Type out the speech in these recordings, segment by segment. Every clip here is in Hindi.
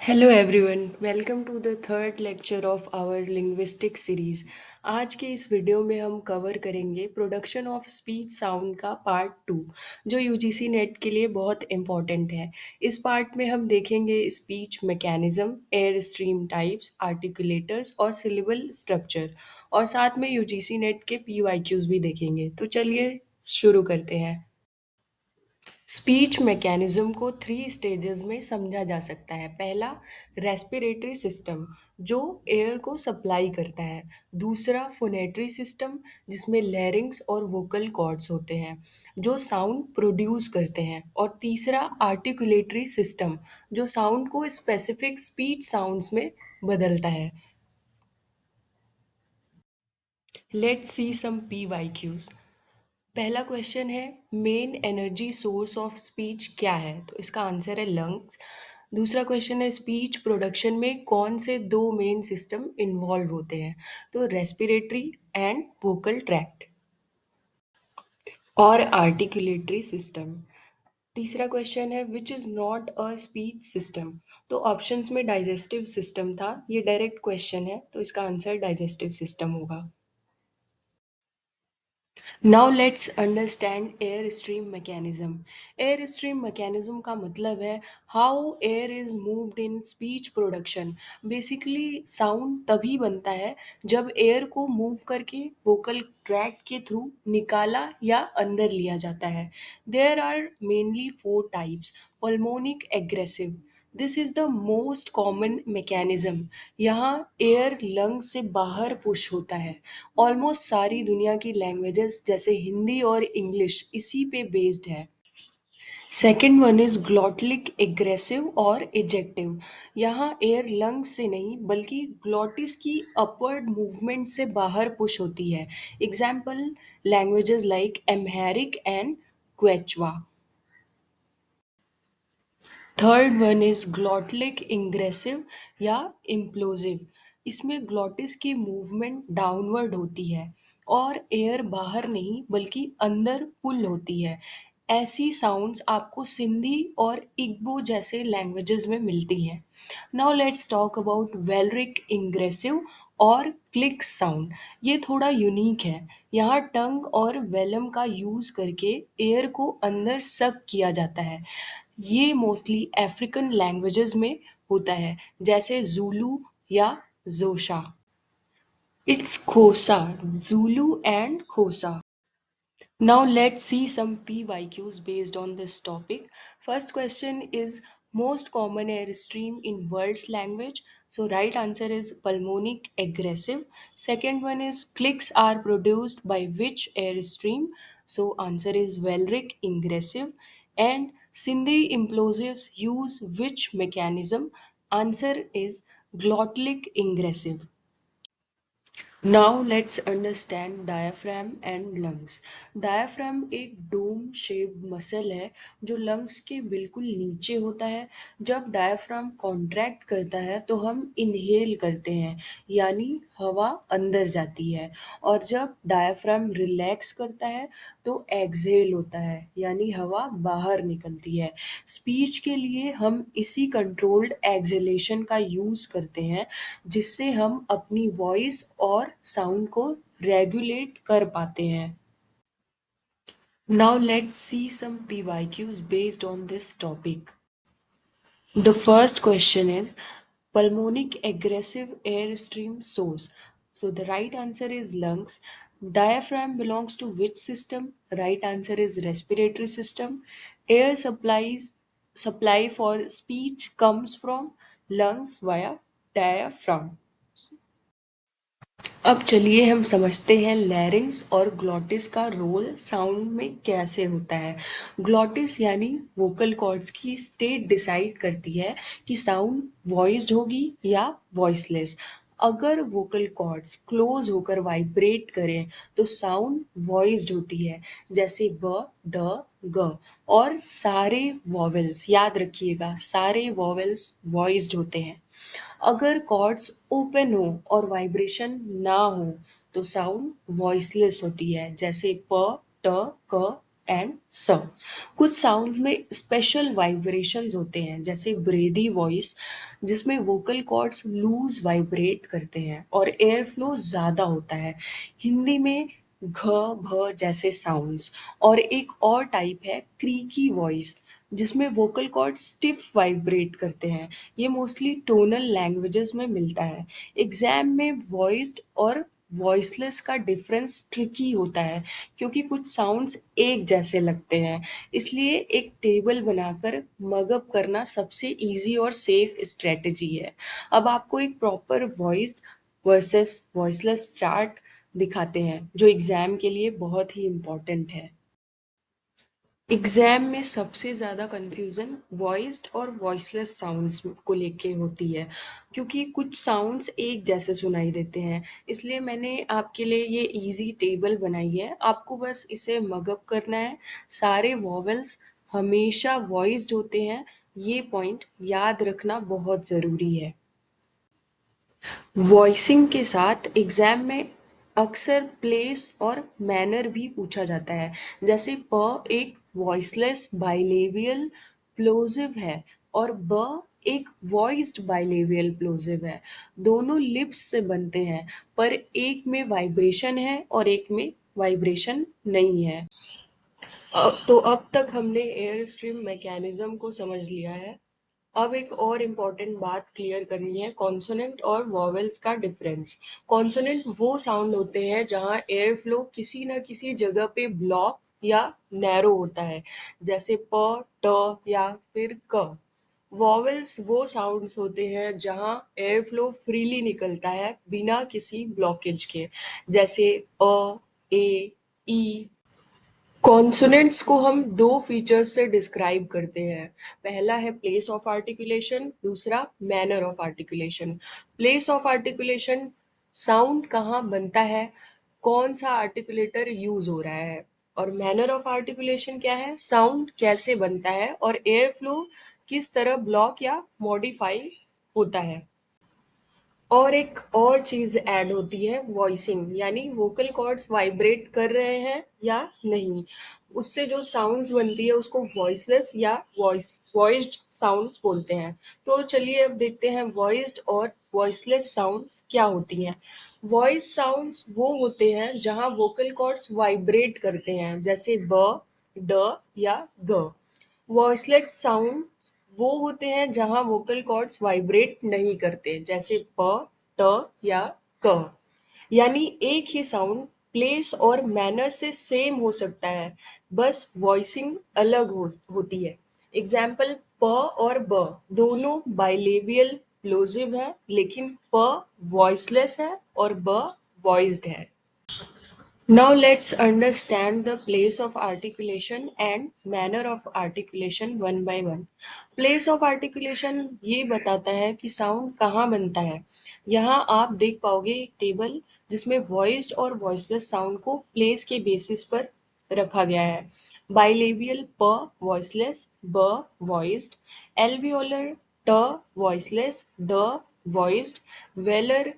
Hello everyone, welcome to the third lecture of our linguistic series. आज के इस वीडियो में हम कवर करेंगे प्रोडक्शन ऑफ स्पीच साउंड का पार्ट टू, जो यूजीसी नेट के लिए बहुत इम्पॉर्टेंट है। इस पार्ट में हम देखेंगे speech mechanism, air stream types, articulators और सिलेबल स्ट्रक्चर, और साथ में यूजीसी नेट के पीवाईक्यूज भी देखेंगे। तो चलिए शुरू करते हैं। स्पीच मैकेनिज्म को थ्री स्टेजेस में समझा जा सकता है। पहला, रेस्पिरेटरी सिस्टम, जो एयर को सप्लाई करता है। दूसरा, फोनेटरी सिस्टम, जिसमें लैरिंक्स और वोकल कॉर्ड्स होते हैं जो साउंड प्रोड्यूस करते हैं। और तीसरा, आर्टिकुलेटरी सिस्टम, जो साउंड को स्पेसिफिक स्पीच साउंड्स में बदलता है। Let's see some P Y Qs. पहला क्वेश्चन है, main energy source of speech क्या है? तो इसका आंसर है लंग्स। दूसरा क्वेश्चन है, स्पीच प्रोडक्शन में कौन से दो मेन सिस्टम इन्वॉल्व होते हैं? तो रेस्पिरेटरी एंड वोकल ट्रैक्ट और आर्टिकुलेटरी सिस्टम। तीसरा क्वेश्चन है, which is not a speech system? तो ऑप्शंस में डाइजेस्टिव सिस्टम था, ये डायरेक्ट क्वेश्चन है, तो इसका आंसर डाइजेस्टिव सिस्टम होगा। Now let's understand air stream mechanism. Air stream mechanism का मतलब है how air is moved in speech production. Basically sound तभी बनता है जब एयर को मूव करके वोकल ट्रैक के थ्रू निकाला या अंदर लिया जाता है। There are mainly four types. Pulmonic egressive, this is the most common mechanism. यहाँ एयर लंग से बाहर पुश होता है। ऑलमोस्ट सारी दुनिया की लैंग्वेजेस जैसे हिंदी और इंग्लिश इसी पे बेस्ड है। सेकेंड वन इज ग्लॉटलिक एग्रेसिव और इजेक्टिव। यहाँ एयर लंग्स से नहीं बल्कि ग्लॉटिस की अपवर्ड मूवमेंट से बाहर पुश होती है। Example, languages like Amharic and Quechua. Third one is glottalic ingressive या इम्प्लोजिव। इसमें ग्लॉटिस की मूवमेंट डाउनवर्ड होती है और एयर बाहर नहीं बल्कि अंदर पुल होती है। ऐसी साउंड्स आपको सिंधी और इग्बो जैसे लैंग्वेजेस में मिलती हैं। Now let's talk about velaric ingressive और क्लिक साउंड। ये थोड़ा यूनिक है। यहाँ टंग और वेलम का यूज करके एयर को अंदर सक किया जाता है। ये मोस्टली अफ्रीकन लैंग्वेजेस में होता है, जैसे ज़ूलू या Xhosa. It's Xhosa, Zulu and Xhosa. Now let's see some PYQs based on this topic. First question is, most common airstream in world's language. So right answer is pulmonic aggressive. Second one is, clicks are produced by which airstream? So answer is Velric ingressive. And Sindhi implosives use which mechanism? Answer is glottalic ingressive. Now let's understand diaphragm and lungs. Diaphragm एक डोम शेप्ड मसल है जो लंग्स के बिल्कुल नीचे होता है। जब डायफ्राम कॉन्ट्रैक्ट करता है तो हम इनहेल करते हैं, यानी हवा अंदर जाती है। और जब डायफ्राम रिलैक्स करता है तो एक्सहेल होता है, यानी हवा बाहर निकलती है। स्पीच के लिए हम इसी कंट्रोल्ड एक्सहेलेशन का यूज़ करते हैं, जिससे हम अपनी वॉइस और साउंड को रेगुलेट कर पाते हैं। Now let's see some PYQs based on this topic. The first question is, pulmonic aggressive airstream source. So the right answer is lungs. Diaphragm belongs to which system? Right answer is respiratory system. Air supply for speech comes from lungs via diaphragm. अब चलिए हम समझते हैं लैरिंक्स और ग्लॉटिस का रोल साउंड में कैसे होता है। ग्लॉटिस यानी वोकल कॉर्ड्स की स्टेट डिसाइड करती है कि साउंड वॉइस्ड होगी या वॉइसलेस। अगर वोकल कॉर्ड्स क्लोज होकर वाइब्रेट करें तो साउंड वॉइस्ड होती है, जैसे ब, ड, ग। और सारे वॉवेल्स, याद रखिएगा, सारे वॉवेल्स वॉइस्ड होते हैं। अगर कॉर्ड्स ओपन हो और वाइब्रेशन ना हो तो साउंड वॉइसलेस होती है, जैसे प, ट, क, एंड स। कुछ साउंड में स्पेशल वाइब्रेशंस होते हैं, जैसे ब्रेदी वॉइस जिसमें वोकल कॉर्ड्स लूज वाइब्रेट करते हैं और एयर फ्लो ज़्यादा होता है। हिंदी में घ भ जैसे साउंड्स। और एक और टाइप है क्रीकी वॉइस जिसमें वोकल कॉर्ड स्टिफ वाइब्रेट करते हैं। ये मोस्टली टोनल लैंग्वेजेस में मिलता है। एग्जाम में वॉइस्ड और वॉइसलेस का डिफरेंस ट्रिकी होता है क्योंकि कुछ साउंड्स एक जैसे लगते हैं। इसलिए एक टेबल बनाकर मगअप करना सबसे इजी और सेफ स्ट्रेटजी है। अब आपको एक proper voiced versus voiceless chart दिखाते हैं जो एग्जाम के लिए बहुत ही इम्पोर्टेंट है। एग्जाम में सबसे ज़्यादा कंफ्यूजन वॉइस्ड और वॉइसलेस साउंड्स को लेके होती है क्योंकि कुछ साउंड्स एक जैसे सुनाई देते हैं। इसलिए मैंने आपके लिए ये इजी टेबल बनाई है, आपको बस इसे मगअप करना है। सारे वॉवेल्स हमेशा वॉइस्ड होते हैं, ये पॉइंट याद रखना बहुत ज़रूरी है। वॉइसिंग के साथ एग्जाम में अक्सर प्लेस और मैनर भी पूछा जाता है। जैसे प एक वॉइसलेस बाइलेबियल प्लोजिव है और ब एक वॉइस्ड बाइलेबियल प्लोजिव है। दोनों लिप्स से बनते हैं, पर एक में वाइब्रेशन है और एक में वाइब्रेशन नहीं है। तो अब तक हमने एयर स्ट्रीम मैकेनिज्म को समझ लिया है। अब एक और इम्पॉर्टेंट बात क्लियर करनी है, कॉन्सोनेंट और वॉवेल्स का डिफरेंस। कॉन्सोनेंट वो साउंड होते हैं जहाँ एयर फ्लो किसी न किसी जगह पे ब्लॉक या नैरो होता है, जैसे प, ट या फिर क। वॉवेल्स वो साउंड्स होते हैं जहाँ एयर फ्लो फ्रीली निकलता है बिना किसी ब्लॉकेज के, जैसे अ, ए, ई। कॉन्सोनेंट्स को हम दो फीचर्स से डिस्क्राइब करते हैं। पहला है प्लेस ऑफ आर्टिकुलेशन, दूसरा manner of articulation. Place of articulation sound कहाँ बनता है, कौन सा आर्टिकुलेटर यूज हो रहा है। और मैनर ऑफ आर्टिकुलेशन क्या है, साउंड कैसे बनता है और एयर फ्लो किस तरह ब्लॉक या मॉडिफाई होता है। और एक और चीज ऐड होती है वॉइसिंग, यानी वोकल कॉर्ड्स वाइब्रेट कर रहे हैं या नहीं, उससे जो साउंड्स बनती है उसको वॉइसलेस या वॉइस्ड साउंड्स बोलते हैं। तो चलिए अब देखते हैं वॉइस्ड और वॉइसलेस साउंड्स क्या होती हैं। वॉइस साउंड्स वो होते हैं जहां वोकल कॉर्ड्स वाइब्रेट करते हैं, जैसे ब, ड या ग। वॉइसलेस साउंड वो होते हैं जहां वोकल कॉर्ड्स वाइब्रेट नहीं करते, जैसे प, ट या क। यानी एक ही साउंड प्लेस और मैनर से सेम हो सकता है, बस वॉइसिंग अलग होती है। एग्जाम्पल, प और ब दोनों बाइलेबियल प्लोजिव है, लेकिन प वॉइसलेस है और ब वॉइस्ड है। Now let's understand the place of articulation and manner of articulation one by one. Place of articulation ये बताता है कि साउंड कहाँ बनता है। यहाँ आप देख पाओगे एक टेबल जिसमें वॉइस्ड और वॉइसलेस साउंड को प्लेस के बेसिस पर रखा गया है। बाइलेबियल प वॉइसलेस, ब वॉइस्ड, एल्वियोलर ट वॉइसलेस, ड वॉइस्ड, वेलर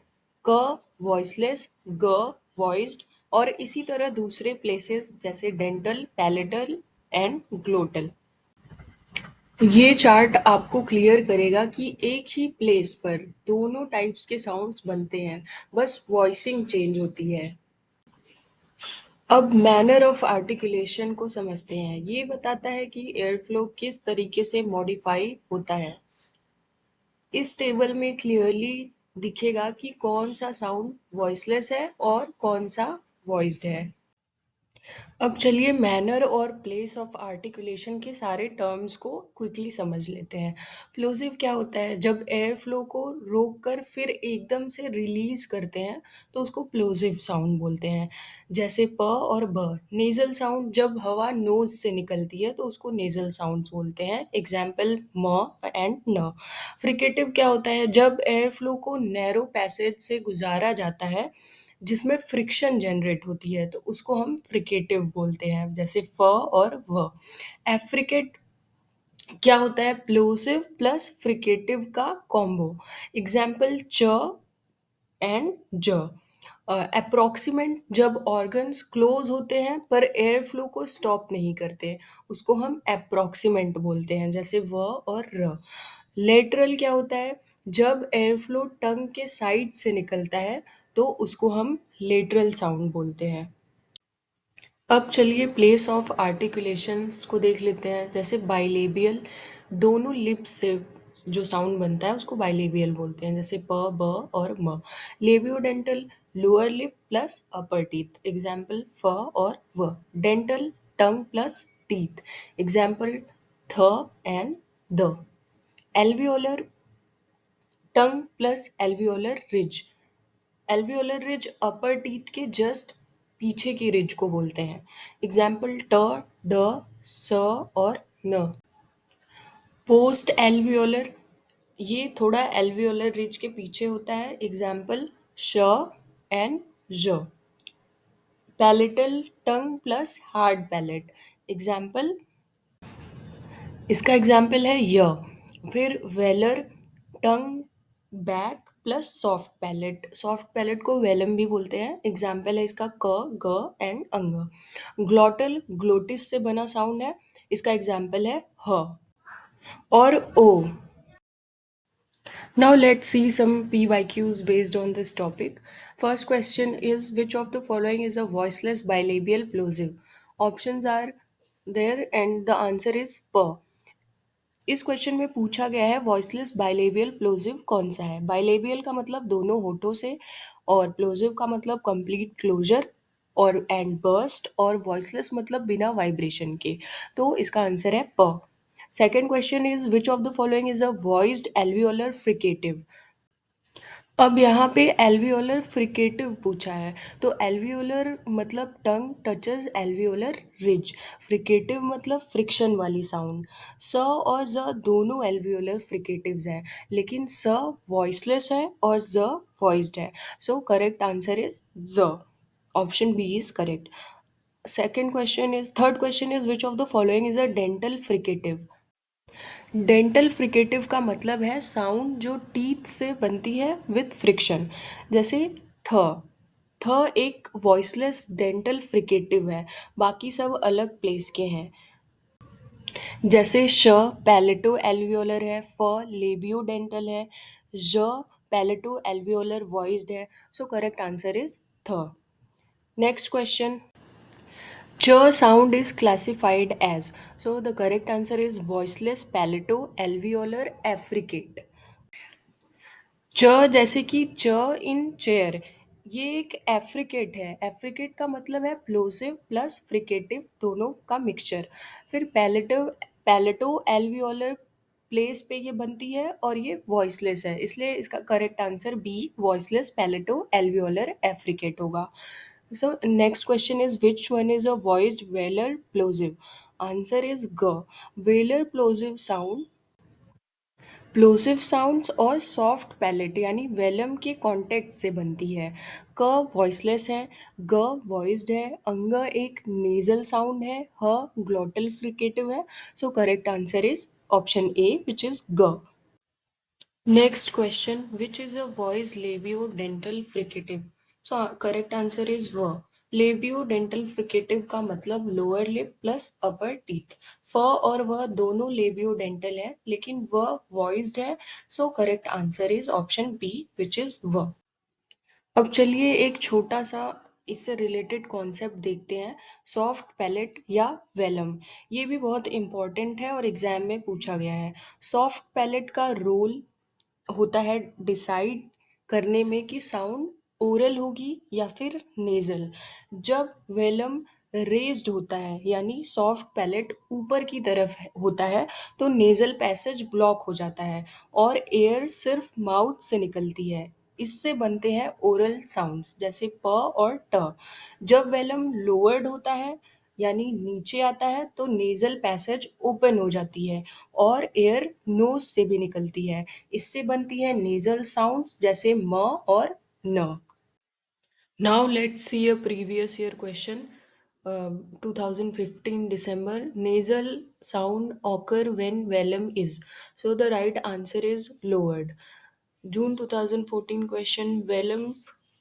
क वॉइसलेस, ग वॉइस्ड। और इसी तरह दूसरे प्लेसेस जैसे डेंटल, पैलेटल एंड ग्लोटल। ये चार्ट आपको क्लियर करेगा कि एक ही प्लेस पर दोनों टाइप्स के साउंड्स बनते हैं, बस वॉइसिंग चेंज होती है। अब मैनर ऑफ आर्टिकुलेशन को समझते हैं। ये बताता है कि एयर फ्लो किस तरीके से मॉडिफाई होता है। इस टेबल में क्लियरली दिखेगा कि कौन सा साउंड वॉइसलेस है और कौन सा वॉइस्ड है। अब चलिए मैनर और प्लेस ऑफ आर्टिकुलेशन के सारे टर्म्स को क्विकली समझ लेते हैं। प्लोजिव क्या होता है, जब एयर फ्लो को रोक कर फिर एकदम से रिलीज करते हैं तो उसको प्लोजिव साउंड बोलते हैं, जैसे प और ब। नेजल साउंड जब हवा नोज से निकलती है तो उसको नेजल साउंड्स बोलते हैं, एग्जाम्पल म एंड न। फ्रिकेटिव क्या होता है, जब एयर फ्लो को नैरो पैसेज से गुजारा जाता है जिसमें फ्रिक्शन जनरेट होती है तो उसको हम फ्रिकेटिव बोलते हैं, जैसे फ और व। एफ्रिकेट क्या होता है, प्लोसिव प्लस फ्रिकेटिव का कॉम्बो, एग्जाम्पल च एंड ज। अप्रोक्सीमेट जब ऑर्गन्स क्लोज होते हैं पर एयर फ्लो को स्टॉप नहीं करते, उसको हम अप्रोक्सीमेंट बोलते हैं, जैसे व और र। लेटरल क्या होता है? जब एयर फ्लो टंग के साइड से निकलता है तो उसको हम लेटरल साउंड बोलते हैं। अब चलिए प्लेस ऑफ आर्टिकुलेशंस को देख लेते हैं, जैसे बाइलेबियल, दोनों लिप्स से जो साउंड बनता है उसको बाइलेबियल बोलते हैं, जैसे प, ब और म। Labiodental, lower lip plus upper teeth, example फ और व। Dental, tongue plus teeth, example थ एंड द। Alveolar, tongue plus alveolar ridge, alveolar ridge upper teeth के जस्ट पीछे की रिज को बोलते हैं, एग्जाम्पल ट, ड, स और न। पोस्ट एल्वियोलर, ये थोड़ा एल्वियोलर रिज के पीछे होता है, एग्जाम्पल श एंड ज। Palatal, tongue plus hard palate, example, इसका एग्जाम्पल है य। फिर velar, tongue back plus soft palate, soft palate को वेलम भी बोलते हैं, एग्जाम्पल है इसका क, ग एंड अंग। ग्लॉटल, ग्लोटिस से बना साउंड है, इसका एग्जाम्पल है ह और ओ। Now let's see some PYQs based on this topic. First question is, which of the following is a voiceless bilabial plosive? Options are there and the answer is P. इस क्वेश्चन में पूछा गया है वॉइसलेस बाइलेबियल प्लोजिव कौन सा है। बाइलेबियल का मतलब दोनों होठों से, और प्लोजिव का मतलब कंप्लीट क्लोजर और एंड बर्स्ट, और वॉइसलेस मतलब बिना वाइब्रेशन के। तो इसका आंसर है प। Second question is, which of the following is a voiced alveolar fricative. अब यहाँ पे एल्वियोलर फ्रिकेटिव पूछा है, तो एल्वियोलर मतलब टंग टचेस एल्वियोलर रिज, फ्रिकेटिव मतलब फ्रिक्शन वाली साउंड। स और ज दोनों एल्वियोलर फ्रिकेटिव्स हैं, लेकिन स वॉइसलेस है और ज वॉइस्ड है। सो करेक्ट आंसर इज ज, option B is correct. Second question is, third question is, which of the following is a dental fricative. Dental fricative का मतलब है साउंड जो टीथ से बनती है विथ फ्रिक्शन, जैसे थ। थ एक वॉइसलेस डेंटल फ्रिकेटिव है, बाकी सब अलग प्लेस के हैं। जैसे श पैलेटो एल्वियोलर है, फ लेबियो डेंटल है, ज पैलेटो एल्वियोलर वॉइस्ड है। सो करेक्ट आंसर इज थ। Next question, ch sound is classified as, so the correct answer is voiceless palato alveolar affricate। च जैसे कि च इन चेयर, ये एक एफ्रिकेट है। एफ्रिकेट का मतलब है प्लोसिव प्लस फ्रिकेटिव दोनों का मिक्सचर। फिर पैलेटो, पैलेटो एल्वियोलर प्लेस पे ये बनती है और ये वॉइसलेस है, इसलिए इसका correct answer B voiceless palato alveolar affricate होगा। So next question is, which one is a voiced velar plosive. Answer is ग, velar plosive sound, plosive sounds और सॉफ्ट पैलेट यानी वेलम के कॉन्टेक्ट से बनती है। क वॉइसलेस है, ग वॉइस्ड है, अंग एक नेजल साउंड है, ह ग्लोटल फ्रिकेटिव है। So correct answer is option A which is ग। Next question, which is a voice labiodental fricative. So correct answer is व। लेबियो डेंटल फ्रिकेटिव का मतलब lower lip plus upper teeth. फ और वह दोनों लेबियो डेंटल है, लेकिन वह वॉइस्ड है। So correct answer is option B which is व। अब चलिए एक छोटा सा इससे रिलेटेड कॉन्सेप्ट देखते हैं, सॉफ्ट पैलेट या वेलम। ये भी बहुत इंपॉर्टेंट है और एग्जाम में पूछा गया है। सॉफ्ट पैलेट का रोल होता है डिसाइड करने में कि साउंड ओरल होगी या फिर नेजल। जब वेलम रेज्ड होता है यानी सॉफ्ट पैलेट ऊपर की तरफ होता है, तो नेजल पैसेज ब्लॉक हो जाता है और एयर सिर्फ माउथ से निकलती है। इससे बनते हैं ओरल साउंड्स, जैसे प और ट। जब वेलम लोअर्ड होता है यानी नीचे आता है, तो नेजल पैसेज ओपन हो जाती है और एयर नोज से भी निकलती है। इससे बनती है नेजल साउंड्स, जैसे म और न। Now let's see a previous year question. 2015 December, nasal sound occur when velum is. So the right answer is lowered. June 2014 question, velum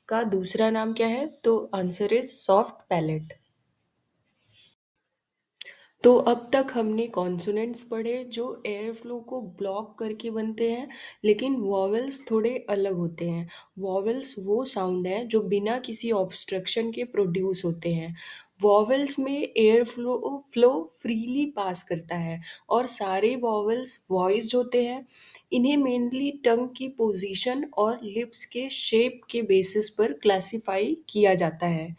का दूसरा नाम क्या है? तो आंसर इज सॉफ्ट पैलेट। तो अब तक हमने कॉन्सोनेंट्स पढ़े जो एयर फ्लो को ब्लॉक करके बनते हैं, लेकिन वॉवेल्स थोड़े अलग होते हैं। वॉवेल्स वो साउंड है जो बिना किसी ऑब्स्ट्रक्शन के प्रोड्यूस होते हैं। वॉवेल्स में एयर फ्लो फ्लो फ्रीली पास करता है और सारे वॉवेल्स वॉइस्ड होते हैं। इन्हें मेनली टंग की पोजीशन और लिप्स के शेप के बेसिस पर क्लासिफाई किया जाता है।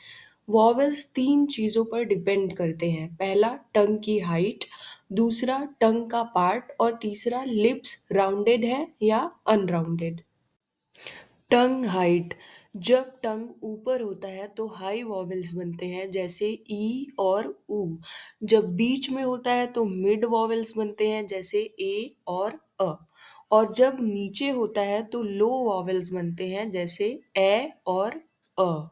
वॉवेल्स तीन चीज़ों पर डिपेंड करते हैं। पहला टंग की हाइट, दूसरा टंग का पार्ट और तीसरा लिप्स राउंडेड है या अनराउंडेड। टंग हाइट, जब टंग ऊपर होता है तो हाई वॉवेल्स बनते हैं जैसे ई और ऊ। जब बीच में होता है तो मिड वॉवेल्स बनते हैं जैसे ए और अ। और जब नीचे होता है तो लो वॉवेल्स बनते हैं जैसे ए और अ।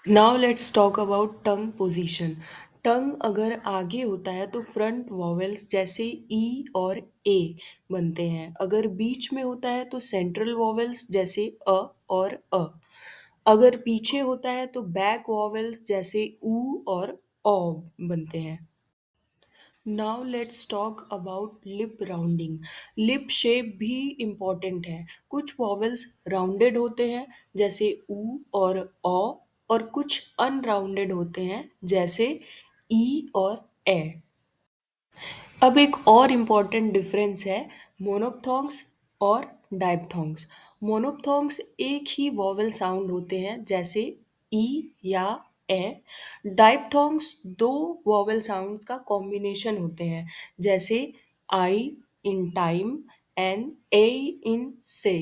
Now let's talk about tongue position. Tongue अगर आगे होता है तो फ्रंट वॉवेल्स जैसे ई और ए बनते हैं। अगर बीच में होता है तो सेंट्रल वॉवेल्स जैसे अ और अ। अगर पीछे होता है तो बैक वॉवेल्स जैसे ऊ और ओ बनते हैं। Now let's talk about lip rounding. Lip shape भी इम्पॉर्टेंट है। कुछ वॉवेल्स राउंडेड होते हैं जैसे ऊ और ओ, और कुछ अनराउंडेड होते हैं जैसे ई और ए। अब एक और इम्पॉर्टेंट डिफरेंस है मोनोप्थॉन्ग्स और डायप्थॉन्ग्स। मोनोप्थॉन्ग्स एक ही वॉवेल साउंड होते हैं जैसे ई या ए। डायप्थॉन्ग्स दो वॉवेल साउंड्स का कॉम्बिनेशन होते हैं जैसे आई इन टाइम एंड ए इन से।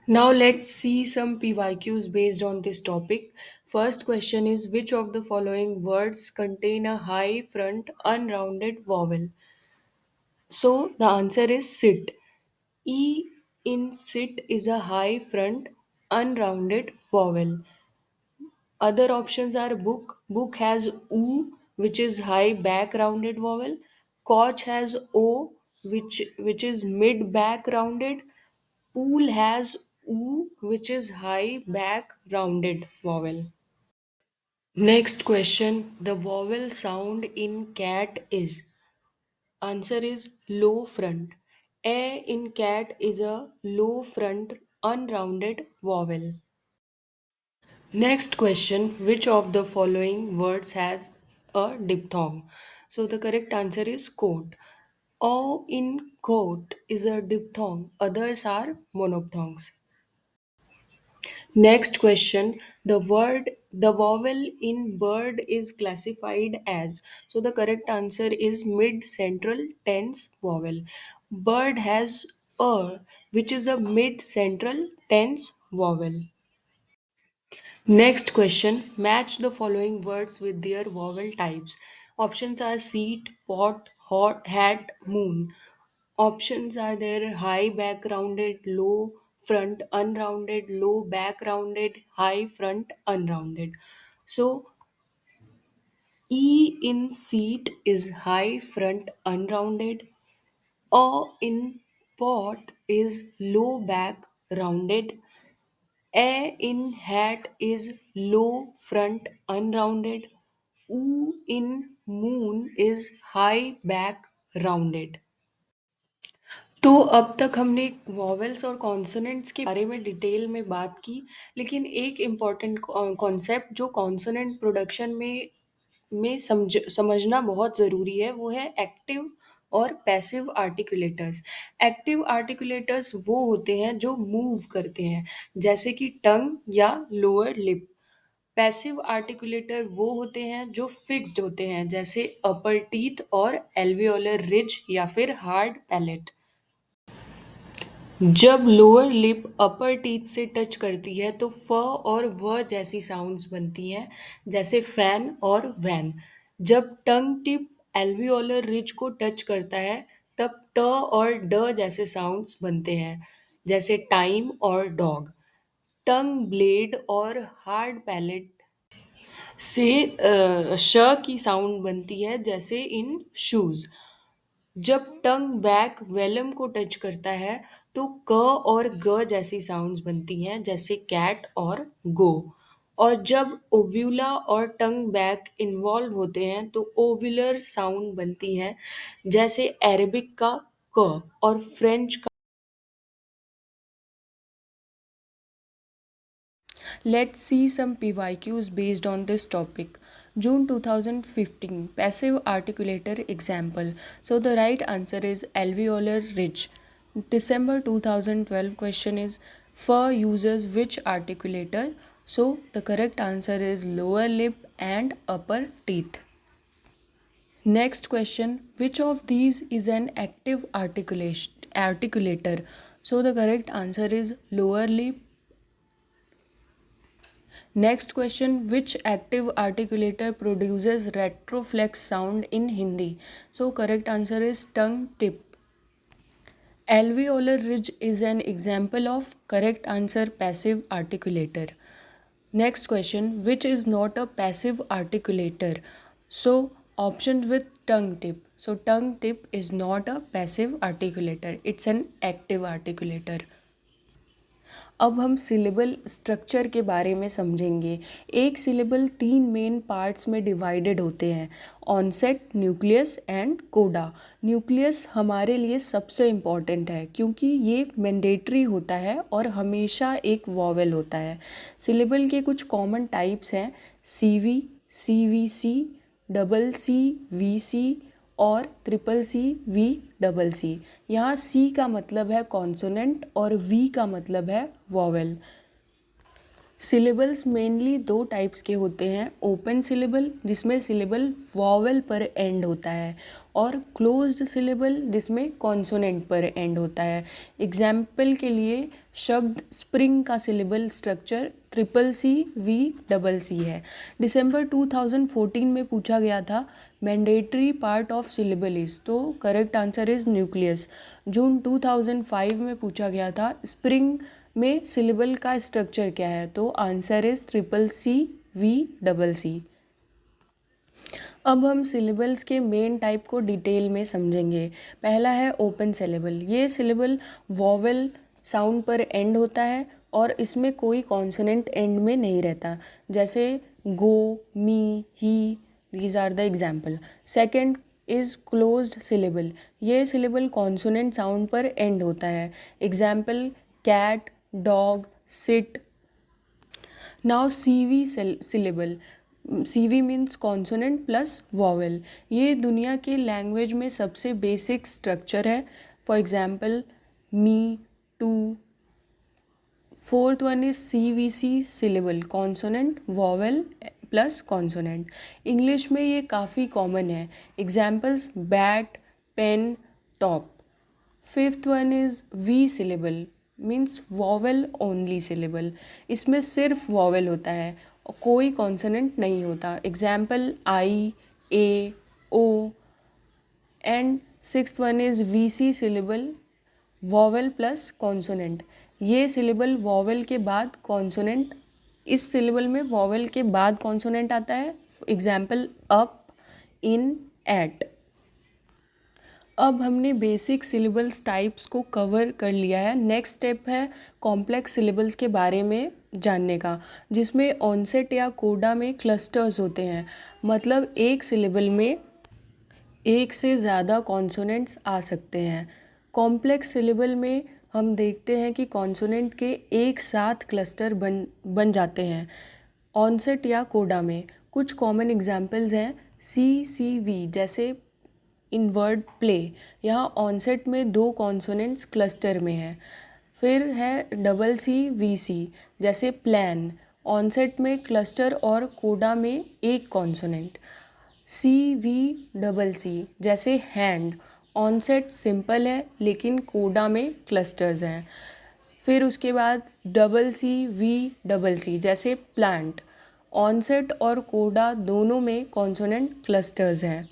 Now let's see some PYQs based on this topic. First question is, which of the following words contain a high front unrounded vowel? So the answer is sit. E in sit is a high front unrounded vowel. Other options are book. Book has oo, which is high back rounded vowel. Coach has o, which is mid back rounded. Pool has oo, which is high back rounded vowel. Next question, the vowel sound in cat is. Answer is low front. A in cat is a low front unrounded vowel. Next question, which of the following words has a diphthong? So the correct answer is coat. O in coat is a diphthong, others are monophthongs. Next question, the vowel in bird is classified as. So the correct answer is mid central tense vowel. Bird has a, which is a mid central tense vowel. Next question, match the following words with their vowel types. Options are seat, pot, hot, hat, moon. Options are there: high back rounded, low front unrounded, low back rounded, high front unrounded. So E in seat is high front unrounded. O in pot is low back rounded. A in hat is low front unrounded. U in moon is high back rounded. तो अब तक हमने वॉवेल्स और कॉन्सोनेंट्स के बारे में डिटेल में बात की, लेकिन एक इम्पॉर्टेंट कॉन्सेप्ट जो कॉन्सोनेंट प्रोडक्शन में समझना बहुत ज़रूरी है, वो है एक्टिव और पैसिव आर्टिकुलेटर्स। एक्टिव आर्टिकुलेटर्स वो होते हैं जो मूव करते हैं, जैसे कि टंग या लोअर लिप। पैसिव आर्टिकुलेटर वो होते हैं जो फिक्स्ड होते हैं, जैसे अपर टीथ और एल्वियोलर रिज या फिर हार्ड पैलेट। जब लोअर लिप अपर टीथ से टच करती है तो फ और व जैसी साउंड्स बनती हैं, जैसे फैन और वैन। जब टंग टिप एल्वियोलर रिज को टच करता है तब ट और ड जैसे साउंड्स बनते हैं, जैसे टाइम और डॉग। टंग ब्लेड और हार्ड पैलेट से श की साउंड बनती है, जैसे इन शूज। जब टंग बैक वेलम को टच करता है तो क और ग जैसी साउंड्स बनती हैं, जैसे कैट और गो। और जब ओव्यूला और टंग बैक इन्वॉल्व होते हैं तो ओव्यूलर साउंड बनती हैं, जैसे अरेबिक का क और फ्रेंच का। Let's see some PYQs based on this topic. June 2015 passive articulator example. So the right answer is alveolar ridge. December 2012 question is fur uses which articulator? So the correct answer is lower lip and upper teeth. Next question, which of these is an active articulator? So the correct answer is lower lip. Next question, which active articulator produces retroflex sound in Hindi? So correct answer is tongue tip. Alveolar ridge is an example of correct answer passive articulator. Next question, which is not a passive articulator? So options with tongue tip. So tongue tip is not a passive articulator, it's an active articulator. अब हम सिलेबल स्ट्रक्चर के बारे में समझेंगे। एक सिलेबल 3 मेन पार्ट्स में डिवाइडेड होते हैं, ऑनसेट, न्यूक्लियस एंड कोडा। न्यूक्लियस हमारे लिए सबसे इम्पॉर्टेंट है क्योंकि ये मैंडेटरी होता है और हमेशा एक वॉवेल होता है। सिलेबल के कुछ कॉमन टाइप्स हैं, CV, CVC, double C, VC और triple C, V double C. यहाँ सी का मतलब है कॉन्सोनेंट और वी का मतलब है वॉवेल। सिलेबल्स मेनली 2 टाइप्स के होते हैं, ओपन सिलेबल जिसमें सिलेबल वॉवेल पर एंड होता है और क्लोज्ड सिलेबल जिसमें कॉन्सोनेंट पर एंड होता है। एग्जाम्पल के लिए शब्द स्प्रिंग का syllable structure triple C, V double C है। दिसंबर 2014 में पूछा गया था mandatory part of syllable is, तो करेक्ट आंसर इज न्यूक्लियस। जून 2005 में पूछा गया था स्प्रिंग में सिलेबल का स्ट्रक्चर क्या है, तो answer is triple C, V double C. अब हम सिलेबल्स के मेन टाइप को डिटेल में समझेंगे। पहला है ओपन सिलेबल। ये सिलेबल वॉवेल साउंड पर एंड होता है और इसमें कोई कॉन्सोनेंट एंड में नहीं रहता, जैसे go, me, he, these are the example. Second is closed syllable. ये सिलेबल कॉन्सोनेंट साउंड पर एंड होता है, example cat, dog, sit. Now CV syllable. CV means consonant plus vowel. ये दुनिया के लैंग्वेज में सबसे बेसिक स्ट्रक्चर है, for example me, to. Fourth one is CVC syllable, consonant, vowel plus consonant. English में ये काफ़ी कॉमन है, examples bat, pen, top. Fifth one is we syllable, means vowel only syllable. इसमें सिर्फ वॉवेल होता है और कोई कॉन्सोनेंट नहीं होता, example I, A, O. And sixth one is V C syllable, vowel plus consonant. ये सिलेबल वॉवेल के बाद कॉन्सोनेंट, इस सिलेबल में वॉवेल के बाद कॉन्सोनेंट आता है, एग्जाम्पल अप, इन, एट। अब हमने बेसिक सिलेबल्स टाइप्स को कवर कर लिया है। नेक्स्ट स्टेप है कॉम्प्लेक्स सिलेबल्स के बारे में जानने का, जिसमें ऑनसेट या कोडा में क्लस्टर्स होते हैं, मतलब एक सिलेबल में एक से ज़्यादा कॉन्सोनेंट्स आ सकते हैं। कॉम्प्लेक्स सिलेबल में हम देखते हैं कि कॉन्सोनेंट के एक साथ क्लस्टर बन जाते हैं। ऑनसेट या कोडा में कुछ कॉमन एग्जाम्पल्स हैं, सी, सी, वी, जैसे इन वर्ड प्ले। यहाँ ऑनसेट में 2 कॉन्सोनेंट्स क्लस्टर में हैं। फिर है डबल सी, वी सी, जैसे प्लान, ऑनसेट में क्लस्टर और कोडा में एक consonant. C, V, double C, जैसे हैंड, ऑनसेट सिंपल है लेकिन कोडा में क्लस्टर्स हैं। फिर उसके बाद double C, V double C, जैसे प्लांट, ऑनसेट और कोडा दोनों में कॉन्सोनेंट क्लस्टर्स हैं।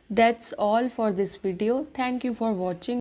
That's all for this video. Thank you for watching.